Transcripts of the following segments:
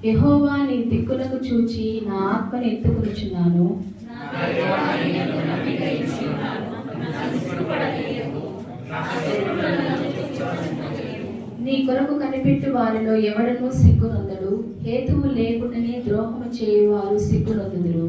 యెహోవా నీ దిక్కులకు చూచి నా ఆత్మను ఎత్తుకొనుచున్నాను. నీ కొరకు కనిపెట్టు వారిలో ఎవడనూ సిగ్గునొందడు. హేతువు లేకుండానే ద్రోహము చేయువారు సిగ్గునొందుదురు.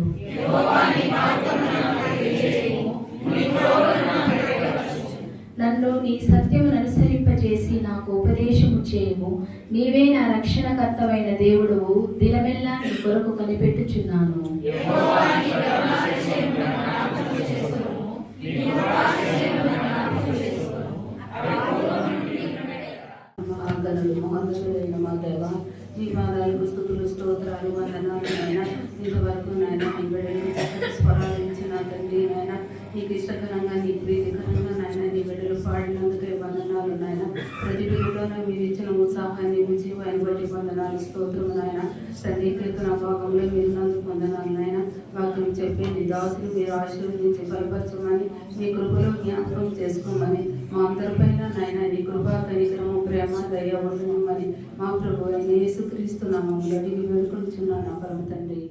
నన్ను నీ సత్యమును అనుసరింపజేసి నాకు ఉపదేశము చేయము. నీవే నా రక్షణకర్తవైన దేవుడవు. దినమెల్లా నీ కొరకు కనిపెట్టుచున్నాను. మహోన్నతుడైన మా దేవ, మీ పాదాలకు స్తుతులు స్తోత్రాలు వందనాలు నాయన. ఇంతవరకు నాయన మీ బిడ్డలకు చక్కటి స్వరాలు ఇచ్చిన తండ్రి నాయన, నీకు ఇష్టకరంగా నీ ప్రీతికరంగా నాయన నీ బిడ్డలు పాడినందుకే వందనాలు నాయన. ప్రతి బిడ్డలోనూ మీరు ఇచ్చిన ఉత్సాహాన్ని జీవాన్ని బట్టి వందనాలు స్తోత్రం నాయన. తండ్రి కీర్తన భాగంలో మీరు నందుకు వందనాలు నాయన. వాక్యం చెప్పే నీ దాసులు మీరు ఆశీర్వదించి బలపరచమని, మీ కృపలో జ్ఞాపకం చేసుకోమని, మా అందరిపైన నాయన నీ కృపా కనికరము ప్రేమ దయ ఉండమని మా ప్రభు అయిన యేసుక్రీస్తు నామములో అడిగి వేడుకొనుచున్నాను పరమ తండ్రి.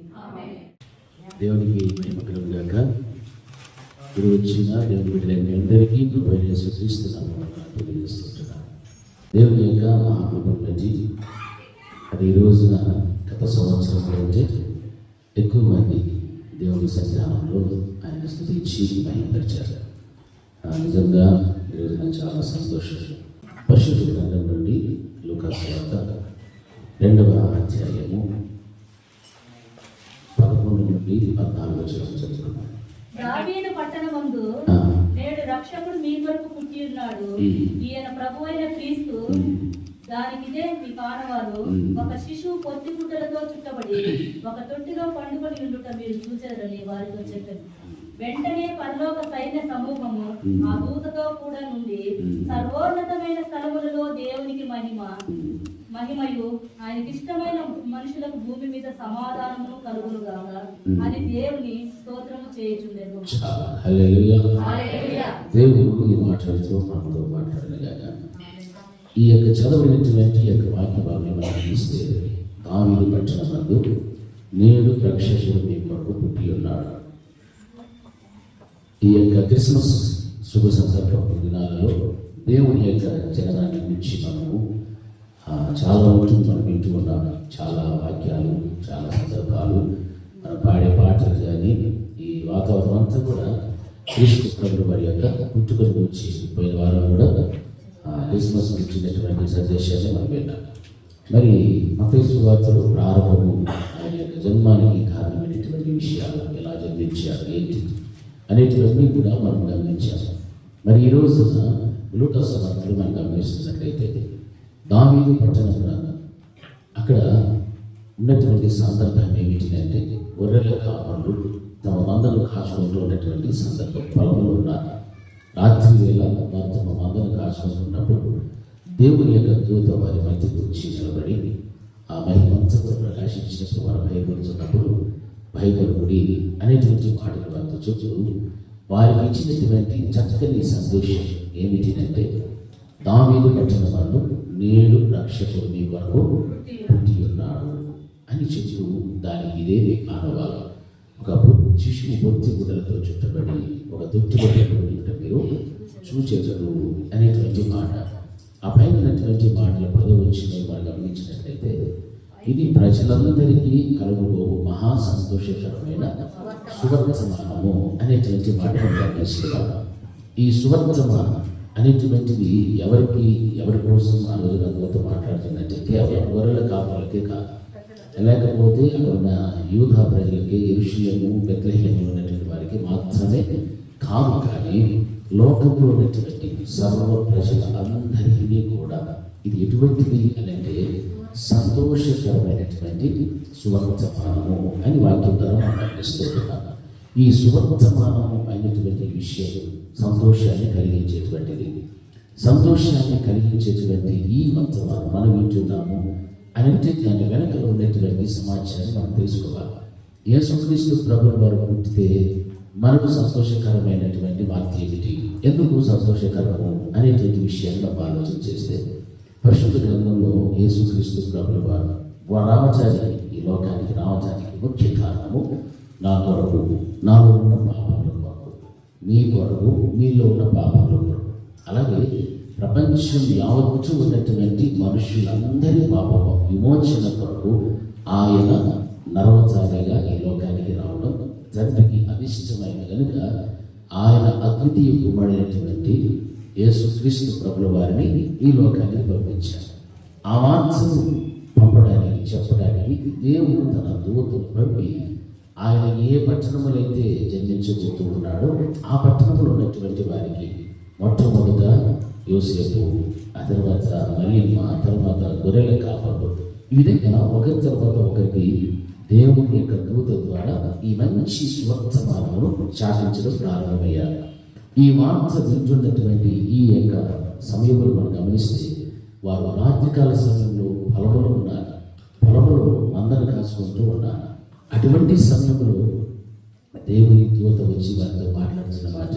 దేవునికి మహిమ కలుగును గాక. ఇప్పుడు వచ్చిన దేవుని బిడ్డలైన అందరికీ ప్రభు అయిన యేసుక్రీస్తు నామములో తెలియజేస్తున్నాను. దేవుని యొక్క మహాకృపను బట్టి అది ఈ రోజున గత సంవత్సరంలో అయితే ఎక్కువ మంది దేవుని సన్నిధానంలో ఆయన స్తుతించి మహిమపరిచారు. నిజంగా ఈరోజు నాకు చాలా సంతోషం. పరిశుద్ధ గ్రంథం నుండి లూకా సువార్త 2వ అధ్యాయము 11 నుండి 14 చదువుకున్నాను. దావీదు పట్టణమందు నేడు రక్షకుడు మీ కొరకు పుట్టి ఉన్నాడు. ఈయన ప్రభువైన క్రీస్తు. దానికిదే మీ కానవారు. ఒక శిశువు పొత్తి గుడ్డలతో చుట్టబడి ఒక తొట్టిలో పండుకొని ఉండుట మీరు చూచారని వారితో చెప్పారు. వెంటనే పరలోక సైన్య సమూహము ఆ దూతతో కూడా నుండి సర్వోన్నతమైన స్థలములలో దేవునికి మహిమయు ఆయనకి ఇష్టమైన మనుషులకు భూమి మీద సమాధానము కలుగునుగాక అని దేవుని స్తోత్రము చేయుచుండెను. దేవుడు ఈ మాట్లాడుతూ మనతో మాట్లాడగాక ఈ యొక్క చదవైనటువంటి యొక్క వాక్య భాగం ఇస్తే దావీదు పట్టణమందు నేడు రక్షకుడు మీ కొరకు పుట్టి ఉన్నాడు. ఈ యొక్క క్రిస్మస్ శుభ సందర్భ దినాలలో దేవుని యొక్క జననాన్ని గురించి మనము చాలా రోజులు మనం వింటూ ఉన్నాము. చాలా వాక్యాలు, చాలా సందర్భాలు, మనం పాడే పాటలు కానీ ఈ వాతావరణం అంతా కూడా క్రీస్తు ప్రభువు వారి యొక్క పుట్టుకను గురించి పోయిన వారం కూడా క్రిస్మస్ గురించినటువంటి సందేశాన్ని మనం విన్నాం. మరి మత్తయి సువార్తలో ప్రారంభము ఆయన యొక్క జన్మానికి కారణమైనటువంటి విషయాలు, ఎలా జన్మించారు ఏంటి అనేటివన్నీ కూడా మనం గమనించాము. మరి ఈ రోజున లూకా సువార్తలో మనం గమనిస్తున్నట్లయితే దావీదు పట్టణంలో అక్కడ ఉన్నటువంటి సందర్భం ఏమిటంటే గొర్రెల కాపరులు తమ మందలు కాచుకుంటూ ఉన్నటువంటి సందర్భం. పొలంలో ఉన్నారు. రాత్రి వేళ వారు తమ మందలు కాచుకుంటున్నప్పుడు దేవుని యొక్క దూత వారి మధ్యకు వచ్చి నిలబడి ఆ మహిమంతా ప్రకాశించినప్పుడు వారు భయపడుతున్నప్పుడు భయపడుకుడి అనేటువంటి మాటలు వారితో చెబుతూ వారికి ఇచ్చినటువంటి చక్కని సందేశం ఏమిటంటే దావీదు పట్టణమందు నేడు రక్షకుడు మీ కొరకు పుట్టి ఉన్నాడు అని చెబుతూ దానికి ఇదేది ఆనవాలు. ఒకప్పుడు శిశువు పొత్తి గుడ్డలతో చుట్టబడి ఒక తొట్టిలో మీరు చూచేటరు అనేటువంటి మాట. ఆ పైనటువంటి మాటల పదవి వచ్చినవి మనం గమనించినట్లయితే ఇది ప్రజలందరికీ కలుగులో మహా సంతోషకరమైన సువర్తమానము అనేటువంటి మాట గమనిస్తున్నాం. ఈ సువర్తమానం అనేటువంటిది ఎవరి కోసం ఆ రోజు అందరితో మాట్లాడుతున్నట్టు కేవలం గొర్రెల కాపులకే కాదు, లేకపోతే అక్కడ ఉన్న యూదా ప్రజలకి, యెరూషలేము బెత్లెహేములో ఉన్నటువంటి వారికి మాత్రమే కాదు, కానీ లోకంలో ఉన్నటువంటి సర్వ ప్రజలందరికీ కూడా ఇది ఎటువంటిది అని అంటే సంతోషకరమైనటువంటి సువర్తమానము అని వాక్యం ద్వారా మనం గమనిస్తున్నాం. ఈ సువర్తమానము అయినటువంటి విషయం సంతోషాన్ని కలిగించేటువంటిది. సంతోషాన్ని కలిగించేటువంటి ఈ వర్తమానం మనం వింటున్నాము అని అంటే దాని వెనకలో ఉండేటువంటి సమాచారాన్ని మనం తెలుసుకోవాలి. యేసుక్రీస్తు ప్రభువు వారు పుట్టితే మనకు సంతోషకరమైనటువంటి వార్త ఏమిటి, ఎందుకు సంతోషకరము అనేటువంటి విషయాన్ని మనం ఆలోచన చేస్తే పరిశుద్ధ గ్రంథంలో యేసుక్రీస్తు ప్రభువు వారు రామచారి ఈ లోకానికి రామచారికి ముఖ్య కారణము నా కొరకు, నాలో ఉన్న పాపముల కొరకు, మీ కొరకు, మీలో ఉన్న పాపముల కొరకు. అలాగే ప్రపంచం యావత్తు ఉన్నటువంటి మనుషులందరి పాప విమోచన కొరకు ఆయన నరవచారిగా ఈ లోకానికి రావడం తండ్రికి అనిష్టమైన కనుక ఆయన అద్వితీయ కుమారుడైనటువంటి యేసుక్రీస్తు ప్రభుల వారిని ఈ లోకానికి పంపించారు. ఆ వార్తను పంపడానికి, చెప్పడానికి దేవుడు తన దూతను పంపి ఆయన ఏ పట్టణములో అయితే జన్మించబోతూ ఉన్నాడో ఆ పట్టణంలో ఉన్నటువంటి వారికి మొట్టమొదట యోసేపు, ఆ తర్వాత మరియమ్మ, ఆ తర్వాత గొర్రెల కాపరులు, ఈ విధంగా ఒకరి తర్వాత ఒకరికి దేవుని యొక్క దూత ద్వారా ఈ మంచి సువర్తమానమును చాటించడం ప్రారంభమయ్యారు. ఈ వార్త వింటున్నటువంటి ఈ యొక్క సమయంలో మనం గమనిస్తే వారు రాత్రికాల సమయంలో పొలంలో ఉన్నారు, పొలంలో మందను కాసుకుంటూ ఉన్నారు. అటువంటి సమయంలో దేవుని దూత వచ్చి వారితో మాట్లాడుతున్న మాట,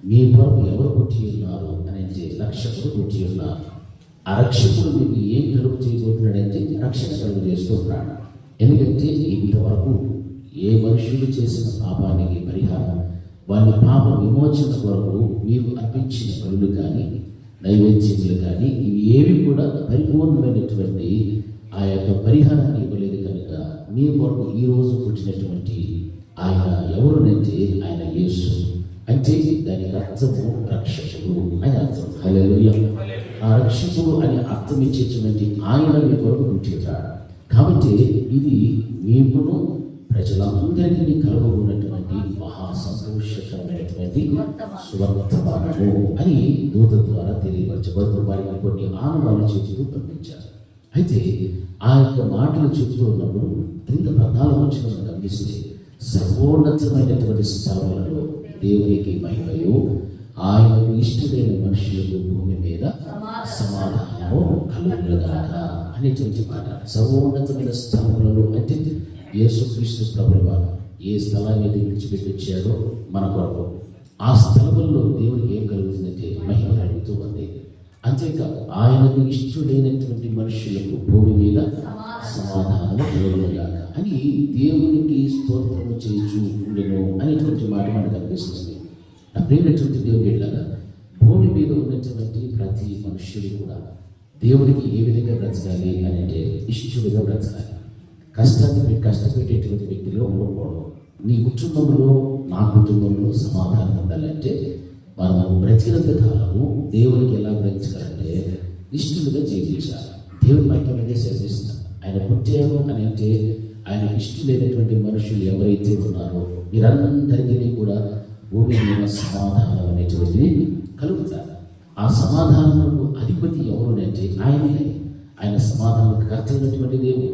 మీ కొరకు ఎవరు పుట్టి ఉన్నారు అని అంటే రక్షకుడు పుట్టి ఉన్నారు. ఆ రక్షకుడు మీకు ఏం కలుగు చేయబోతున్నాడంటే రక్షణ కలుగు చేస్తూ ఉన్నాడు. ఎందుకంటే ఇంతవరకు ఏ మనుషులు చేసిన పాపానికి పరిహారం, వాళ్ళ పాప విమోచన కొరకు మీరు అర్పించిన బలులు కానీ, నైవేద్యములు కానీ, ఇవి ఏవి కూడా పరిపూర్ణమైనటువంటి ఆ యొక్క పరిహారాన్ని ఇవ్వలేదు కనుక మీ కొరకు ఈరోజు పుట్టినటువంటి ఆయన ఎవరునంటే ఆయన యేసు. అంటే దానికి అర్థము రక్షకుడు అని అర్థం. హల్లెలూయా. ఆ రక్షకుడు అని అర్థం ఇచ్చేటువంటి ఆయన మీ కొరకు పుట్టినాడు. కాబట్టి ఇది మీకును ప్రజలందరికీ కలగబోన్నటువంటి మహా సంతోషకరమైనటువంటి సువర్తమానము అని దూత ద్వారా తెలియపరచబడుతూ వారికి కొన్ని ఆనవాళ్ళు చెబుతూ పంపించారు. అయితే ఆ యొక్క మాటలు చెబుతూ ఉన్నప్పుడు క్రింద 14 వచనం గమనిస్తే సర్వోన్నతమైనటువంటి స్థానాలలో దేవునికి మహిమయు, ఆయనకు ఇష్టమైన మనుషులకు భూమి మీద సమాధానము కలుగునుగాక అనేటువంటి మాట. సర్వోన్నతమైన స్థానాలలో అంటే యేసుక్రీస్తు ప్రభువు ఏ స్థలాన్ని విడిచిపెట్టి వచ్చాడో మన కొరకు, ఆ స్థలంలో దేవునికి ఏం కలుగుతుందంటే మహిమ కలుగుతూ ఉంది. అంతేకాదు ఆయనకు ఇష్టమైనటువంటి మనుషులకు భూమి మీద సమాధానము కలుగునుగాక అని దేవునికి స్తోత్రము చేయించు ఉండెను అనేటువంటి మాట మనకు కనిపిస్తుంది. అప్పుడైనటువంటి దేవుడి లాగా భూమి మీద ఉన్నటువంటి ప్రతి మనుష్యుడు కూడా దేవుడికి ఏ విధంగా బ్రతకాలి అని అంటే ఇష్టడుగా బ్రతకాలి. కష్టపెట్టేటువంటి వ్యక్తిలో ఉండకూడదు. నీ కుటుంబంలో, నా కుటుంబంలో సమాధానం ఉండాలంటే మనం బ్రతికినంత కాలము దేవునికి ఎలా బ్రతకాలంటే ఇష్టలుగా జీవించాలి. దేవుని వాక్యం శ్రమిస్తాం. ఆయన పుట్టారు అని అంటే ఆయనకు ఇష్టమైనటువంటి మనుషులు ఎవరైతే ఉన్నారో వీరందరికీ కూడా భూమి మీద సమాధానం అనేటువంటిది కలుగుతారు. ఆ సమాధానములకు అధిపతి ఎవరు అంటే ఆయనే. ఆయన సమాధానం కర్తైనటువంటి దేవుడు,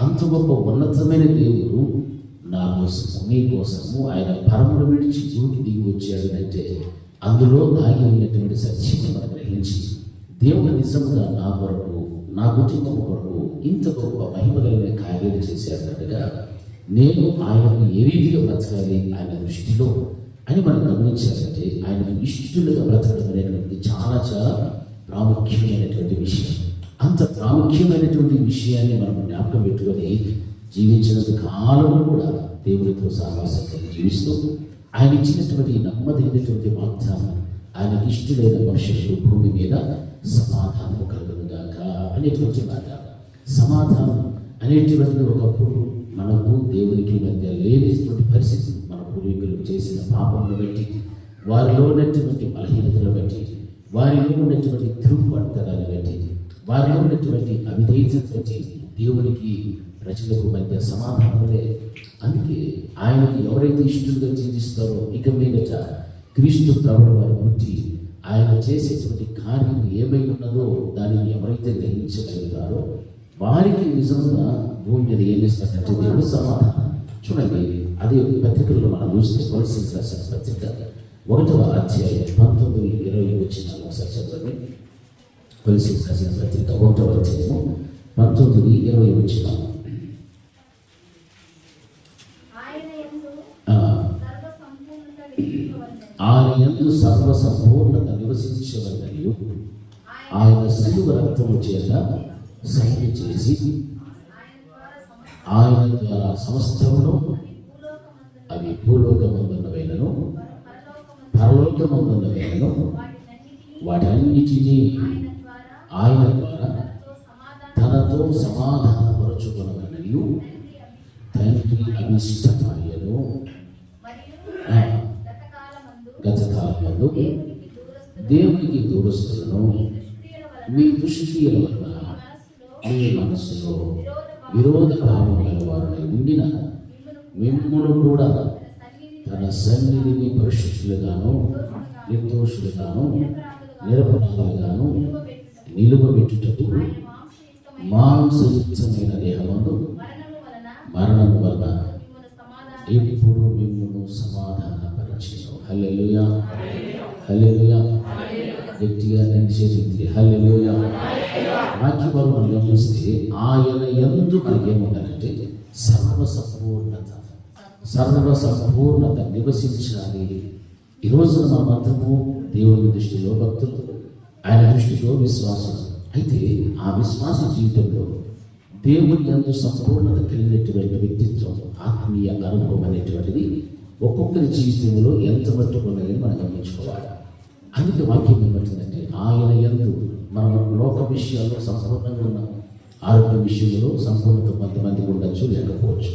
అంత గొప్ప ఉన్నతమైన దేవుడు నా కోసము, మీ కోసము ఆయన పరమును విడిచి భూమికి దిగి వచ్చాడు అంటే అందులో దాగి ఉన్నటువంటి సత్యాన్ని మనం గ్రహించి దేవుడు నిజంగా నా కొరకు, నా కుటుంబం కొరకు ఇంత గొప్ప మహిమ కలిగిన కార్యాలు చేశాడనగా నేను ఆయనకు ఏ రీతిగా బ్రతకాలి ఆయన దృష్టిలో అని మనం గమనించాలంటే ఆయనకు ఇష్టలుగా బ్రతకడం అనేటువంటి చాలా చాలా ప్రాముఖ్యమైనటువంటి విషయం. అంత ప్రాముఖ్యమైనటువంటి విషయాన్ని మనం జ్ఞాపకం పెట్టుకొని జీవించినంత కాలం కూడా దేవుడితో సహవాసంగా జీవిస్తూ ఆయన ఇచ్చినటువంటి నమ్మదగినటువంటి వాగ్దానం, ఆయనకి ఇష్టమైన మనుషులు భూమి మీద సమాధానం కలుగునుగాక అనేటువంటి మాట. సమాధానం అనేటువంటిది ఒకప్పుడు మనకు దేవునికి మధ్య లేనిటువంటి పరిస్థితి, మన పూర్వీకులు చేసిన పాపమును బట్టి, వారిలో ఉన్నటువంటి బలహీనతలు బట్టి, వారిలో ఉన్నటువంటి తిరుగుబాటుతనాన్ని బట్టి, వారిలో ఉన్నటువంటి అవిధేయతను బట్టి దేవునికి ప్రజలకు మధ్య సమాధానమే. అందుకే ఆయనకు ఎవరైతే ఇష్టలుగా జీవిస్తారో ఇక మీదట క్రీస్తు ప్రభువు వారి పుట్టి ఆయన చేసేటువంటి కార్యం ఏమై ఉన్నదో దానిని ఎవరైతే గ్రహించగలుగుతారో వారికి నిజంగా భూమి మీద ఏం చేస్తారంటే దేవుడు సమాధానం. చూడండి, అదే పత్రికల్లో మనం చూస్తే కొలస్సీయులకు రాసిన పత్రిక 1వ అధ్యాయం 19-20 వచ్చిన ఒకసారి చదవండి. కొలస్సీయులకు రాసిన పత్రిక 1వ అధ్యాయము 19-20 వచ్చిన. ఆయన యందు సర్వ సంపూర్ణత నివసించవలననియు ఆయన శిలువ రక్తము చేత సైన్య చేసి ఆయన ద్వారా సమస్తమును అవి భూలోకమందున్నవైనను పరలోకమందున్నవైనను వాటన్నిటినీ ఆయన ద్వారా తనతో సమాధానపరచుకొనగలనియు తండ్రి అభిష్టమాయను. గతకాలమందు దేవునికి దూరస్తులను మీ దుష్క్రియల వలన మీ మనస్సులో విరోధ భావం గలవారై ఉండిన మిమ్మును కూడా తన సన్నిధిని పరిశుద్ధులుగాను నిర్దోషులుగాను నిరపరాధులుగాను నిలువబెట్టుటకు మాంసయుక్తమైన దేహమందు మరణము వలన ఇప్పుడు మిమ్మును సమాధానపరచెను. హల్లెలూయా, హల్లెలూయా. గట్టిగా నిలిచేది హల్లెలూయా. వాక్యబలం మనం గమనిస్తే ఆయన యందు మనకేముండాలంటే సర్వసంపూర్ణత నివసించాలి. ఈరోజు మన మాత్రము దేవుని దృష్టిలో భక్తులు, ఆయన దృష్టిలో విశ్వాసం. అయితే ఆ విశ్వాస జీవితంలో దేవుని యందు సంపూర్ణత కలిగినటువంటి వ్యక్తిత్వం, ఆత్మీయ అనుభవం అనేటువంటిది ఒక్కొక్కరి జీవితంలో ఎంత మట్టుకున్నది మనం గమనించుకోవాలి. అందుకే వాక్యం ఏమంటుందంటే ఆయన యందు మనం లోక విషయాల్లో సంపూర్ణంగా ఉన్నాం. ఆరోగ్య విషయంలో సంపూర్ణత కొంతమందికి ఉండొచ్చు, లేకపోవచ్చు.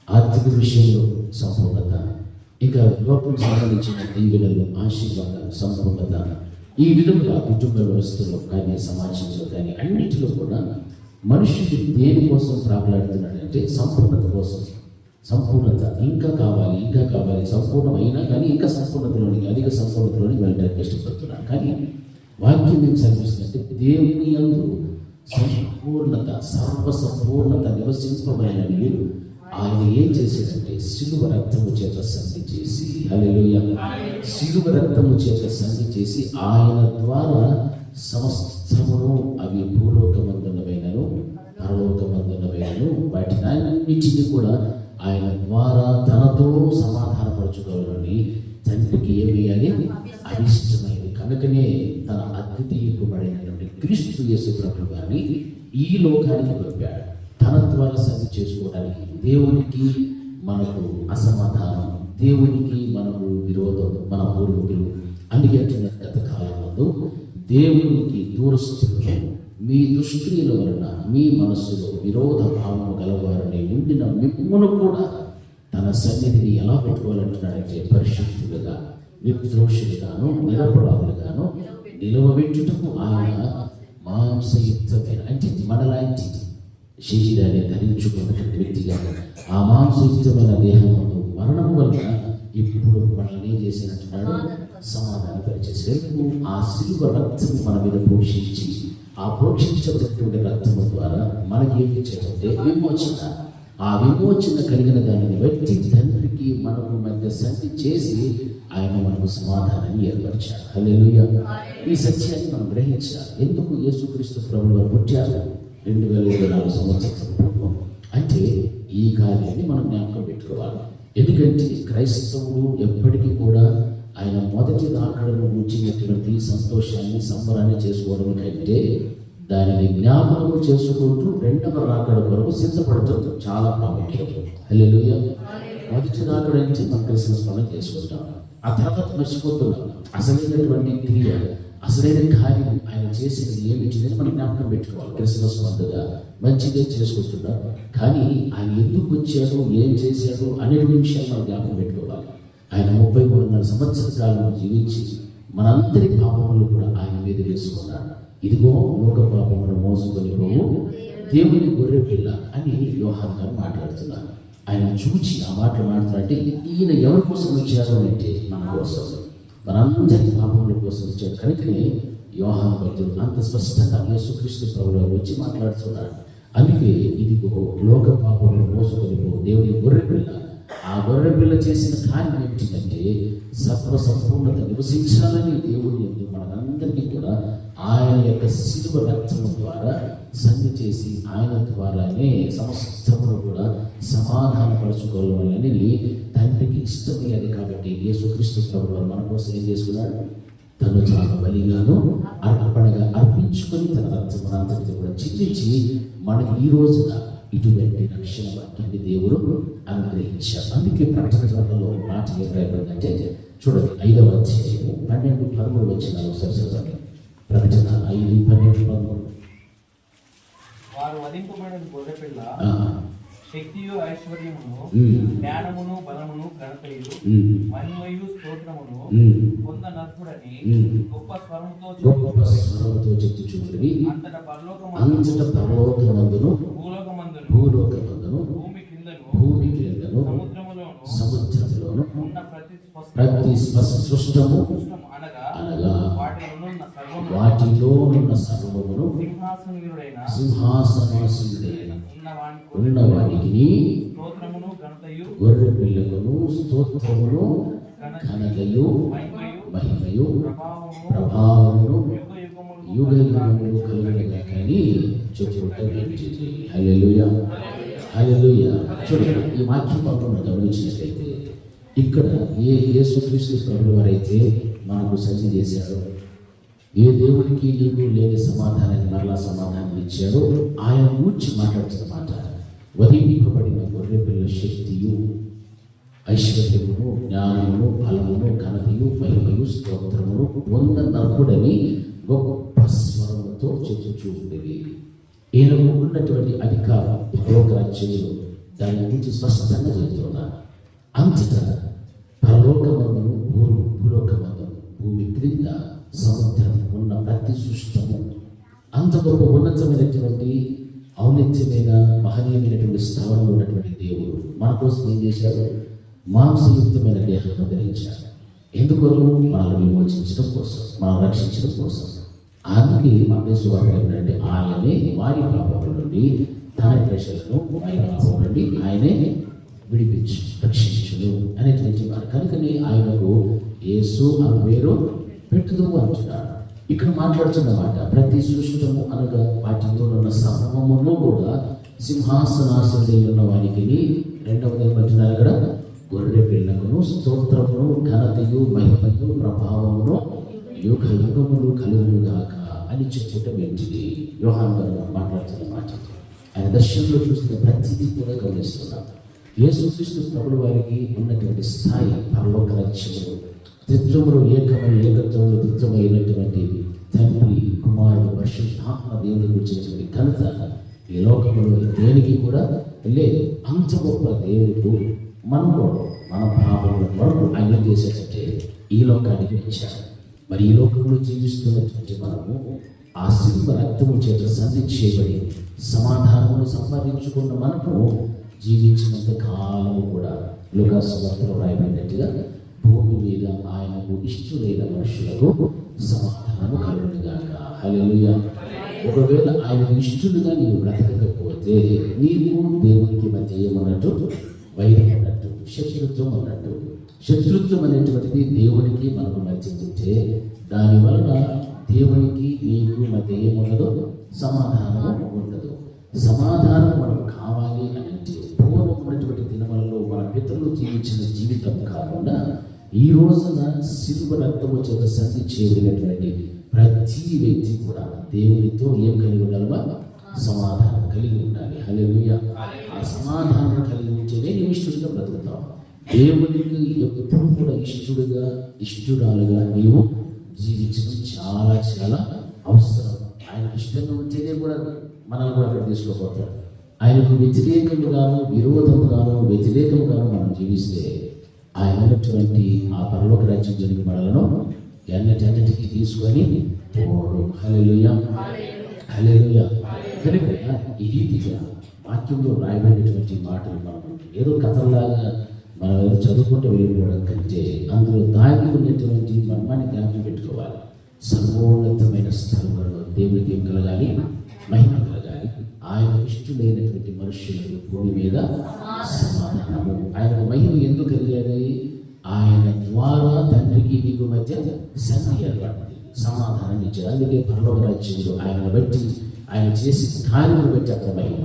ఆర్థిక విషయంలో సంపూర్ణత, ఇంకా లోకం సంబంధించిన దీవెనలు, ఆశీర్వాదాలు, సంపూర్ణత, ఈ విధంగా కుటుంబ వ్యవస్థలో కానీ సమాజంలో కానీ అన్నింటిలో కూడా మనుషుడు దేనికోసం ప్రాకులాడుతున్నాడంటే సంపూర్ణత కోసం. సంపూర్ణత ఇంకా కావాలి, ఇంకా కావాలి, సంపూర్ణమైనా కానీ ఇంకా సంపూర్ణతలోనికి, అధిక సంపూర్ణతలోనికి వెళ్ళడానికి ఇష్టపడుతున్నాను. కానీ వాక్యం ఏం సరిపిస్తుందంటే దేవుని యందు సంపూర్ణత, సర్వసంపూర్ణత నివసింపబడిన మీరు ఆయన ఏం చేశాడంటే సిలువ రక్తము చేత సంధి చేసి, హల్లెలూయా, సిలువ రక్తము చేత సంధి చేసి ఆయన ద్వారా సమస్తమును అవి భూలోకమందున్నవైనను పరలోకమందున్నవైనను వాటిని అన్నిటిని కూడా ఆయన ద్వారా తనతో సమాధానపరచుకోవాలని తండ్రికి ఏమేయాలి అభిష్టమైనది. కనుకనే తన అద్వితీయబడినటువంటి క్రీస్తు యేసు ప్రభువు గారిని ఈ లోకానికి పంపాడు. తన ద్వారా సంధి చేసుకోవడానికి. దేవునికి మనకు అసమాధానం, దేవునికి మనకు విరోధం, మన పూర్వీకులు. అందుకే గత కాలంలో దేవునికి దూరస్తులను మీ దుష్క్రియల వలన మీ మనస్సులో విరోధ భావము గలవారని ఉండిన మిమ్మును కూడా తన సన్నిధిని ఎలా పెట్టుకోవాలంటున్నాడంటే పరిశుద్ధులుగా, నిర్దోషులుగాను నిరపరాధులుగాను నిలవబెట్టుటకు ఆయన మాంసయుక్తమైన, అంటే మనలాంటి శరీరాన్ని ధరించుకున్నటువంటి వ్యక్తిగా ఆ మాంసయుక్తమైన దేహంలో మరణం వల్ల ఇప్పుడు మనల్ని ఏం చేసినట్టున్నాడు సమాధానపరిచేసేందుకు ఆ సిలువ రక్తము మన మీద పోషించి, ఆ పోషించబడినటువంటి రక్తము ద్వారా మనకి ఏమి ఇచ్చాడంటే విమోచన. ఆ విమోచన కలిగిన దానిని బట్టి తండ్రికి మనకు మధ్య సంధి చేసి ఆయన మనకు సమాధానాన్ని ఏర్పరిచాడు. హల్లెలూయా. ఈ సత్యాన్ని మనం గ్రహించాలి. ఎందుకు యేసుక్రీస్తు ప్రభువు పుట్టారు 2024 సంవత్సరాల పూర్వం అంటే ఈ కార్యాన్ని మనం జ్ఞాపకం పెట్టుకోవాలి. ఎందుకంటే క్రైస్తవులు ఎప్పటికీ కూడా ఆయన మొదటి రాకడను ఉంచినటువంటి సంతోషాన్ని, సంబరాన్ని చేసుకోవడం కంటే దానిని జ్ఞాపకం చేసుకుంటూ రెండవ రాకడ కొరకు సిద్ధపడటం చాలా ప్రాముఖ్యం. హల్లెలూయా. మొదటి రాకడ అంటే మనం క్రిస్మస్ పండుగ చేసుకుంటాం, ఆ తర్వాత మర్చిపోతున్నాం. అసలైనటువంటి క్రియ, అసలైన కార్యం ఆయన చేసేది ఏమిటిదని మనం జ్ఞాపకం పెట్టుకోవాలి. క్రిస్మస్ పండుగ మంచిగా చేసుకుంటున్నాం, కానీ ఆయన ఎందుకు వచ్చాడు, ఏం చేశాడు అనేటువంటి విషయాలు మనం జ్ఞాపకం పెట్టుకోవాలి. ఆయన 33 సంవత్సరాల కాలం జీవించి మనందరి పాపములు కూడా ఆయన మీద వేసుకున్నాడు. ఇదిగో లోక పాపమును మోసుకొని పోవు దేవుని గొర్రె పిల్ల అని యోహాను గారు మాట్లాడుతున్నారు. ఆయన చూచి ఆ మాటలు మాట్లాడితే ఈయన ఎవరి కోసం వచ్చారు అంటే మన కోసం, మనందరి పాపముల కోసం వచ్చాడు. కనుకనే యోహాను భక్తుడు అంత స్పష్టంగా యేసుక్రీస్తు ప్రభువు వచ్చి మాట్లాడుతున్నాడు. అందుకే ఇదిగో లోక పాపమును మోసుకొని పోవు దేవుని గొర్రె పిల్ల. ఆ గొర్రె పిల్ల చేసిన కార్యం ఏమిటంటే సంపూర్ణత నివసించాలని దేవుని మనందరికీ కూడా ఆయన యొక్క శిలువ రక్తము ద్వారా సంధి చేసి ఆయన ద్వారానే సమస్తమును కూడా సమాధానపరచుకోవాలని తండ్రికి ఇష్టమయ్యేది. కాబట్టి యేసుక్రీస్తు ప్రభువు మన కోసం ఏం చేసుకున్నాడు, తను చాలా బలిగాను అర్పణగా అర్పించుకొని తన రక్తమునంతటిని కూడా చిందించి మనకి ఈ రోజున ఇటువంటి రక్షణ వాక్యాన్ని దేవుడు అనుగ్రహించారు. అందుకే ప్రకటన గ్రంథంలో మాట ఏం రాయబడిందంటే చూడండి, 5వ అధ్యాయము 12-13 వచనాలు సరిసరి. ప్రకటన 5:12-13. వారు వధింపబడిన గొర్రెపిల్ల శక్తియు ఐశ్వర్యమును జ్ఞానమును బలమును ఘనతయు మహిమయు స్తోత్రమును పొంద నర్పుడని గొప్ప స్వరముతో చెప్పుచున్నవి. అంతటా పరలోకమందును భూలోకమందును భూమి క్రిందను సముద్రములోను ఉన్న ప్రతి సృష్టము అనగా వాటిలోనున్న సర్వమును సింహాసనాసీనుడైన ఉన్నవానికి స్తోత్రమును ఘనతయు గొర్రె పిల్లలను స్తోత్రమును ఘనతయు మహిమయు ప్రభావమును యుగ యుగములు కలుగునగాకని చెప్పుకుంటే హల్లెలూయా హల్లెలూయా. చూడండి, ఈ వాక్యం మనం గమనించినట్లయితే ఇక్కడ యేసుక్రీస్తు ప్రభువు వారైతే మనకు సజ్జ చేశారు, ఏ దేవుడికి నీకు లేని సమాధానాన్ని మరలా సమాధానం ఇచ్చాడో ఆయన గూర్చి మాట్లాడుతున్నమాట. వధింపబడిన గొర్రె పిల్ల శక్తియు ఐశ్వర్యమును జ్ఞానమును బలమును ఘనతయు మహిమయు స్తోత్రమును పొంద నర్పుడని గొప్ప స్వరముతో చెప్పుచూ ఉండేది. ఈయనకు ఉన్నటువంటి అధికారం పరలోక రాజ్యంలో దాని గురించి స్పష్టంగా చెబుతున్నారు. అంతటా పరలోకమందును భూలోకమందును భూమి క్రింద సముద్రం ఉన్న ప్రతి సృష్టము అంత గొప్ప ఉన్నతమైనటువంటి ఔన్నత్యమైన మహనీయమైనటువంటి స్థానంలో ఉన్నటువంటి దేవుడు మన కోసం ఏం చేశారు? మాంసయుక్తమైన దేహాన్ని ధరించారు. ఎందుకొరకు? మనల్ని విమోచించడం కోసం, మనం రక్షించడం కోసం. అందుకే మన సువార్త ఏంటంటే ఆయనే వారి పాపముల నుండి తన ప్రజలను ఆయన పాపం నుండి ఆయనే విడిపించు రక్షించును అనేటువంటి వారు. కనుకనే ఆయనకు యేసు అని పేరు పెట్టుదు అంటున్నాడు. ఇక్కడ మాట్లాడుతున్నమాట ప్రతి సృష్టము అనగా వాటిలో ఉన్న సమూహమును కూడా సింహాసనాసనుడై ఉన్న వారికి రెండవది ఏమంటున్నారు ఇక్కడ? గొర్రె పిల్లకును స్తోత్రమును ఘనతయు మహిమయు ప్రభావమును యుగ యుగములు కలుగునుగాక అని చెప్పుట వెంటిది. యోహాను గారు మాట్లాడుతున్న మాట ఆయన దర్శనంలో చూస్తున్న ప్రతిదీ కూడా గమనిస్తున్నాం. యేసుక్రీస్తు ప్రభువు వారికి ఉన్నటువంటి స్థాయి పరలోక రాజ్యములు త్రిత్వములు ఏకత్వములు త్రిత్వమైనటువంటి తండ్రి కుమారుడు పరిశుద్ధాత్మ దేవుని గురించినటువంటి ఘనత ఈ లోకములో దేనికి కూడా లేదు. అంత గొప్ప దేవుడు మనలో మన పాపముల వరకు ఆయన చేసేటంటే ఈ లోకానికి వచ్చారు. మరి ఈ లోకంలో జీవిస్తున్నటువంటి మనము ఆ శిల్ప రక్తము చేత సంధి చేయబడి సమాధానమును సంపాదించుకున్న మనకు జీవించినంత కాలము కూడా లూకా సువార్తలో రాయబడినట్టుగా భూమి మీద ఆయనకు ఇష్టమైన మనుషులకు సమాధానము కలుగునుగాక. హల్లెలూయా. ఒకవేళ ఆయనకు ఇష్టలుగా నీవు బ్రతకకపోతే నీకు దేవునికి మధ్య ఏమన్నట్టు? వైరం అన్నట్టు, శత్రుత్వం అన్నట్టు. శత్రుత్వం అనేటువంటిది దేవునికి మనకు మధ్య ఉంటే దానివల్ల దేవునికి నీకు మధ్య ఏముండదు? సమాధానము ఉండదు. సమాధానం మనకు కావాలి అని అంటే పూర్వం ఉన్నటువంటి దినములలో మన పితరులు జీవించిన జీవితం కాకుండా ఈ రోజున శిలువ రక్తము చేత సంధి చేయబడినటువంటి ప్రతి వ్యక్తి కూడా దేవునితో ఏం కలిగి ఉండాలమా? సమాధానం కలిగి ఉండాలి. హల్లెలూయా. ఆ సమాధానం కలిగి ఉంటేనే నీవు ఇష్టడుగా బ్రతుకుతావు. దేవునికి ఎప్పుడు కూడా ఇష్టడురాలుగా నీవు జీవించడం చాలా చాలా అవసరం. ఆయనకు ఇష్టంగా ఉంటేనే కూడా మనల్ని కూడా అక్కడ తీసుకోపోతాడు. ఆయనకు వ్యతిరేకంగాను విరోధముగాను వ్యతిరేకంగాను మనం జీవిస్తే ఆయన ఉన్నటువంటి ఆ పరలోక రాజ్యం జరిగిన మనలను ఎన్నటన్నిటికీ తీసుకొని పోవడం. హల్లెలూయా హల్లెలూయా. కనుక ఈ రీతిగా వాక్యంలో రాయబడినటువంటి మాటలు మనం ఏదో కథల్లాగా మనం ఏదో చదువుకుంటూ వెళ్ళిపోవడం కంటే అందులో దాగి ఉన్నటువంటి మర్మాన్ని జ్ఞాపకం పెట్టుకోవాలి. సర్వోన్నతమైన స్థలంలో దేవుడికి ఏం కలగాలి? మహిమ కలగాలి. ఆయన ఇష్టమైనటువంటి మనుషులకు భూమి మీద సమాధానము. ఆయన మహిమ ఎందుకు కలిగాలి? ఆయన ద్వారా తండ్రికి నీకు మధ్య సంధి ఏర్పడింది, సమాధానం ఇచ్చారు. అందుకే పరలోక రాజ్యంలో ఆయన బట్టి ఆయన చేసిన కార్యములు బట్టి అక్కడ మహిమ.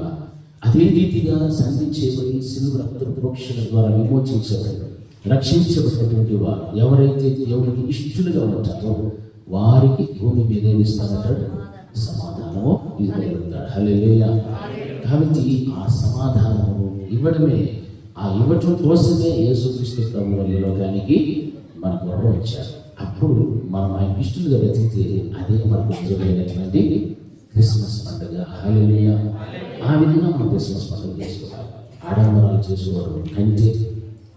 అదే రీతిగా సంధి చేయబడి శిలువ రక్త ప్రోక్షణ ద్వారా విమోచించబడి రక్షించబడినటువంటి వారు ఎవరైతే దేవుడికి ఇష్టలుగా ఉంటారో వారికి భూమి మీద ఏమిస్తామంటాడు? సమాధానము ఇస్తాడు. హల్లెలూయా. కాబట్టి ఆ సమాధానము ఇవ్వడమే, ఆ ఇవ్వటం కోసమే యేసుక్రీస్తు ప్రభువు ఈ లోకానికి మన కొరకు వచ్చారు. అప్పుడు మనం ఆయన ఇష్టలుగా బ్రతికితే అదే మనకు నిజమైనటువంటి క్రిస్మస్ పండుగ. హల్లెలూయా. ఆ విధంగా మనం క్రిస్మస్ పండుగ చేసుకోవాలి. ఆడంబరాలు చేసుకోవడం కంటే,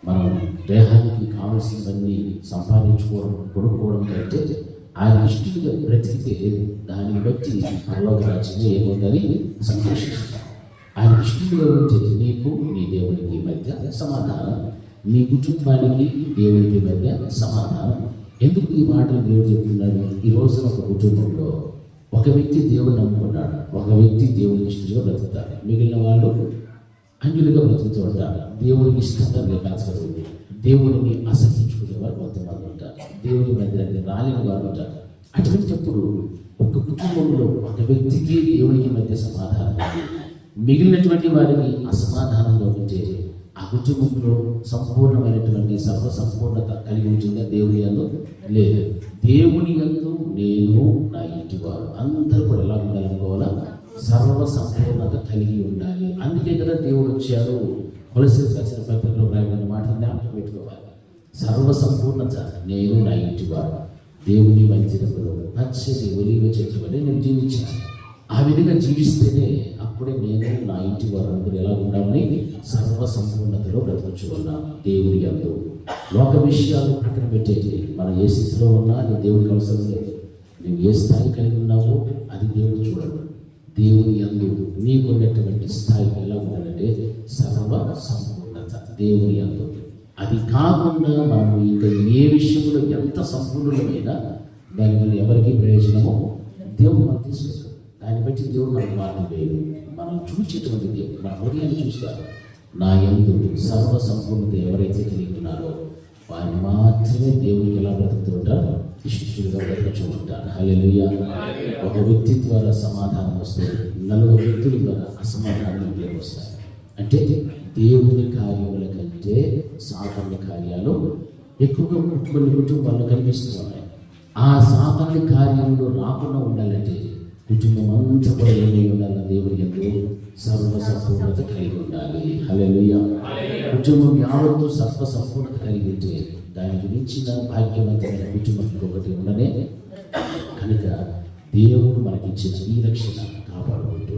మనం దేహానికి కావలసినవన్నీ సంపాదించుకోవడం, కొనుక్కోవడం కంటే ఆయన ఇష్టలుగా బ్రతికితే దాన్ని బట్టి పరలోక రాజ్యంలో ఏముందని సంతోషిస్తాం. ఆయన ఇష్టలుగా ఉంటే నీకు నీ దేవునికి మధ్య సమాధానం, నీ కుటుంబానికి దేవునికి మధ్య సమాధానం. ఎందుకు ఈ మాటలు దేవుడు చెప్తున్నాడు? ఈ రోజున ఒక కుటుంబంలో ఒక వ్యక్తి దేవుని నమ్ముకున్నాడు, ఒక వ్యక్తి దేవుని ఇష్టంగా బ్రతుకుతాడు, మిగిలిన వాళ్ళు అన్యులుగా బ్రతుకుతూ ఉంటారు. దేవునికి ఇష్టంగా బ్రతకరు, దేవుడిని అసహించుకునేవారు కొంతమంది ఉంటారు, దేవుని మధ్య రాలిన వారు ఉంటారు. అటువంటిప్పుడు ఒక కుటుంబంలో ఒక వ్యక్తికి దేవునికి మధ్య సమాధానం, మిగిలినటువంటి వారికి అసమాధానంలో ఉంటే ఆ కుటుంబంలో సంపూర్ణమైనటువంటి సర్వసంపూర్ణత కలిగి ఉంటుందా? దేవుని యందు లేదు. దేవుని యందు నేను, నా ఇంటి వారు అందరూ కూడా ఎలా ఉండాలనుకోవాలా? సర్వసంపూర్ణత కలిగి ఉండాలి. అందుకే కదా దేవుడు వచ్చాడు. కొలస్సీయులకు రాసిన పత్రికలో రాయబడిన మాట జ్ఞాపకం పెట్టుకోవాలి. సర్వసంపూర్ణత నేను, నా ఇంటి వారు దేవుని మందిరములో పచ్చని ఒలీవ చెట్టు వలె నేను జీవించాను. ఆ విధంగా జీవిస్తేనే అప్పుడే నేను, నా ఇంటి వారందరూ ఎలా ఉండాలని సర్వసంపూర్ణతలో బ్రతుకుచున్నాం. దేవుని యందు లోక విషయాలు పక్కన పెట్టేది, మనం ఏ స్థితిలో ఉన్నా అది దేవుడికి అవసరం లేదు. నువ్వు ఏ స్థాయి కలిగి ఉన్నావో అది దేవుడు చూడడు. దేవుని యందు నీకు ఉన్నటువంటి స్థాయి ఎలా ఉండాలంటే సర్వ సంపూర్ణత దేవుని యందు. అది కాకుండా మనం ఇంకా ఏ విషయంలో ఎంత సంపూర్ణమైనా దానివల్ల ఎవరికి ప్రయోజనమో దేవుడు మనం తీసుకుంటాడు. దాన్ని బట్టి దేవుడు మనకు మార్గం వేయడు. మనం చూచేటువంటి దేవుడు మన హృదయాన్ని చూస్తారు. నా యందు సర్వ సంపూర్ణత ఎవరైతే కలిగి ఉన్నారో వారిని మాత్రమే దేవునికి ఎలా బ్రతుకుతూ ఉంటారు? ఇష్టలుగా బ్రతుకుతూ ఉంటారు. హల్లెలూయా. ఒక వ్యక్తి ద్వారా సమాధానం వస్తే 4 వ్యక్తుల ద్వారా అసమాధానం వస్తాయి. అంటే దేవుని కార్యముల కంటే సాతాను కార్యాలు ఎక్కువగా కొన్ని కుటుంబాల్లో కనిపిస్తూ ఉన్నాయి. ఆ సాతాను కార్యంలో రాకుండా ఉండాలంటే కుటుంబం అంతా కూడా ఏమై ఉండాలి? దేవుని యందు సర్వసంపూర్ణత కలిగి ఉండాలి. హల్లెలూయా. కుటుంబం యావత్తు సర్వసంపూర్ణత కలిగి ఉంటే దానికి మించిన భాగ్యవంతమైన కుటుంబం ఒకటి ఉండనే. కనుక దేవుడు మనకిచ్చిన ఈ రక్షణ కాపాడుకుంటూ,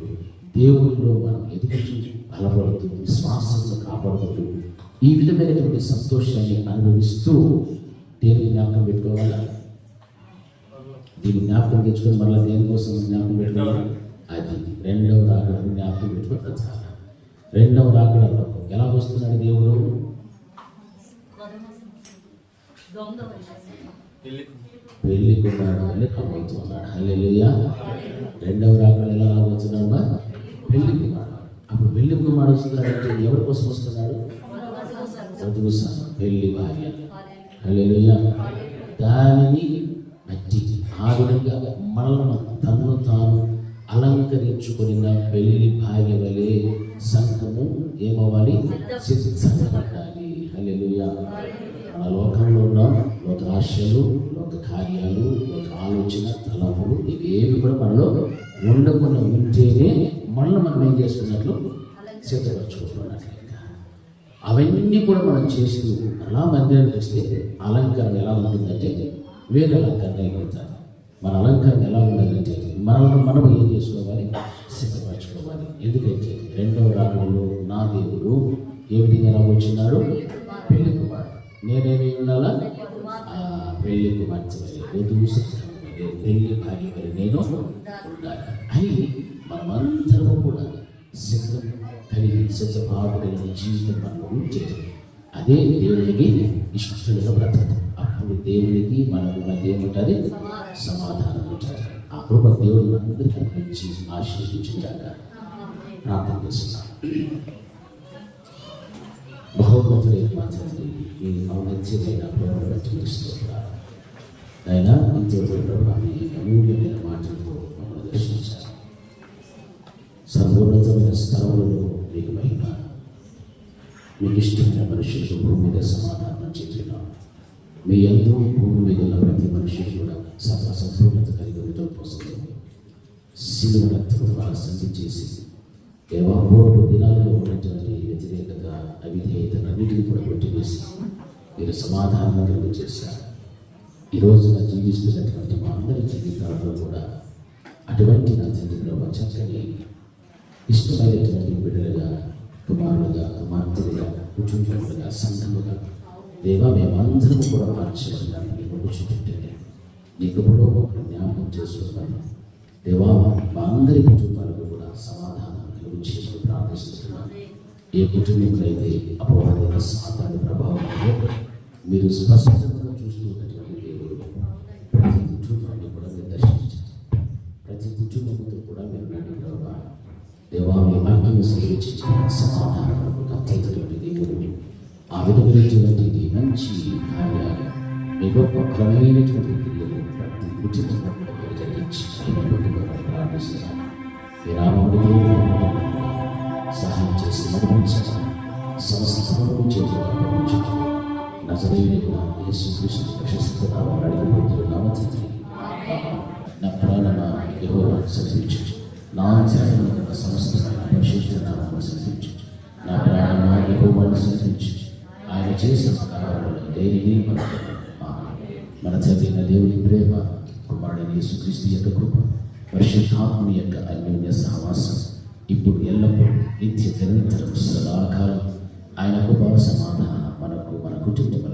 దేవుడిలో మనం ఎదుగుతూ బలపడుతూ, విశ్వాసంలో కాపాడుకుంటూ, ఈ విధమైనటువంటి సంతోషాన్ని అనుభవిస్తూ దేవుని జ్ఞాపకం పెట్టుకోవాలా? దీన్ని జ్ఞాపకం తెచ్చుకొని మళ్ళీ దేనికోసం జ్ఞాపకం పెట్టుకోవాలి? అది రెండవ రాకడను జ్ఞాపకం పెట్టుకుంటే చాలా. రెండవ రాకడలో ఎలా వస్తున్నాడు దేవుడు? పెళ్లి కుమారుడు వల్లే రాబోతున్నాడు. హల్లెలూయా. రెండవ రాకడ ఎలా రాబోతున్నాడు? పెళ్లి కుమారుడు. అప్పుడు పెళ్లి కుమారుడు వస్తున్నాడంటే ఎవరి కోసం వస్తున్నాడు? వధువు పెళ్లి భార్య. హల్లెలూయా. దానిని బట్టి ఆ విధంగా మనల్ని తనను తాను అలంకరించుకున్న పెళ్లి భార్య వలె సంఘము ఏమవ్వాలి? సిద్ధపడాలి. హల్లెలూయా. మన లోకంలో ఉన్న లోక ఆశలు, లోక కార్యాలు, లోక ఆలోచన, తలపులు ఇవేవి కూడా మనలో ఉండకుండా ఉంటేనే మనల్ని మనం ఏం చేసుకున్నట్లు సిద్ధపరచుకుంటున్నట్లు. అవన్నీ కూడా మనం చేస్తూ అలా మందిరానికి వస్తే అలంకరణ ఎలా ఉంటుందంటే వేరే అలంకరణ అయిపోతారు. మన అలంకరణ ఎలా ఉండాలంటే మనం ఏం చేసుకోవాలి? సిద్ధపరచుకోవాలి. ఎందుకంటే రెండవ రాకడలో నా దేవుడు ఏ విధంగా రాబోతున్నాడు? పెళ్లి కుమారుడు. నేనేమి ఉండాలా? పెళ్లి కుమార్తె పెళ్లి భార్య నేను ఉండాలి అని మనమందరం కూడా సిద్ధం కలిగి సిద్ధపాటు కలిగిన జీవితం మనం ఉంటే అదే దేవునికి ఇష్టలుగా బ్రతకడం. అప్పుడు దేవునికి మనకు మధ్య ఏముంటుంది? సమాధానం ఉంటుంది. ఆ కృప దేవుడు అందరికీ అనుగ్రహించి ఆశీర్వదించుగాక. ప్రార్థన చేస్తున్నాం. బహుమతులైన మా తండ్రి, మీ ఔన్నత్యమైన ప్రేమను బట్టి మీకు స్తోత్రాలు. అయినా ఇంతవరకు మీ అమూల్యమైన మాటలతో మమ్మల్ని దర్శించారు. సర్వోన్నతమైన స్థలంలో మీకు మహిమ, మీకు ఇష్టమైన మనుషులకు భూమి మీద సమాధానం చెప్పినాం. మీ యందు భూమి మీద ఉన్న ప్రతి మనిషికి కూడా సంపూర్ణత కలిగి ఉండటం కోసం సిలువ రక్తం ద్వారా సంధి చేసి దేవా పూర్వపు దినాలలో ఉన్నటువంటి వ్యతిరేకత, అవిధేయతలన్నిటిని కూడా కొట్టివేసి మీరు సమాధానం కలుగు చేశారు. ఈ రోజున జీవిస్తున్నటువంటి మా అందరి జీవితాలలో కూడా అటువంటి నా తండ్రి ప్రభు చక్కని ఇష్టమైనటువంటి బిడ్డలుగా, కుమారులుగా, కుమార్తెలుగా, కుటుంబములుగా, సంఘముగా దేవా మేమందరం కూడా మార్చబడడానికి ముందు చూపెట్టండి. నీకు కూడా జ్ఞాపకం చేసుకున్నాను దేవా. మా అందరి కుటుంబాలకు కూడా సమాధానం కలుగు చేయమని ప్రార్థిస్తున్నాను. ఏ కుటుంబంలో అపవాదైన సాతాను ప్రభావంలో మీరు స్పష్టంగా చూస్తున్నటువంటి దేవుడు ప్రతి కుటుంబాన్ని కూడా మీరు దర్శించండి. ప్రతి కుటుంబంతో కూడా మీరు నన్ను ప్రభావ దేవా మీ వాక్యం సెలవించి సమాధానం అత్యధికటువంటి దేవుడు ఆ విధమైనటువంటి మంచి కార్యాలు మీ గొప్ప బలమైనటువంటి క్రియలు ప్రతి కుటుంబంలో మీరు జరిగించి ప్రార్థిస్తున్నాను. మీ రాముడికి సహాయం చేసి నడిపించండి. సమస్తము చేతులు నజరేయుడైన యేసుక్రీస్తు ప్రశస్త నామమున అడిగిపోతున్నాము తండ్రి. నా ప్రాణన యెహోవాను స్తుతించు, నా అంతరంగమున సమస్తమైన పరిశుద్ధ నామమును స్తుతించు. నా ప్రాణన యెహోవాను స్తుతించు, ఆయన చేసిన కార్యములను దేనిని మరవకు. మన చదివిన దేవుని ప్రేమ, కుమారుడైన యేసుక్రీస్తు యొక్క కృప, పరిశుద్ధాత్మని యొక్క అన్యోన్య సహవాసం ఇప్పుడు ఎల్లప్పుడూ నిత్య నిరంతరం సదాకాలం ఆయన కృపా సమాధానం మనకు, మన కుటుంబం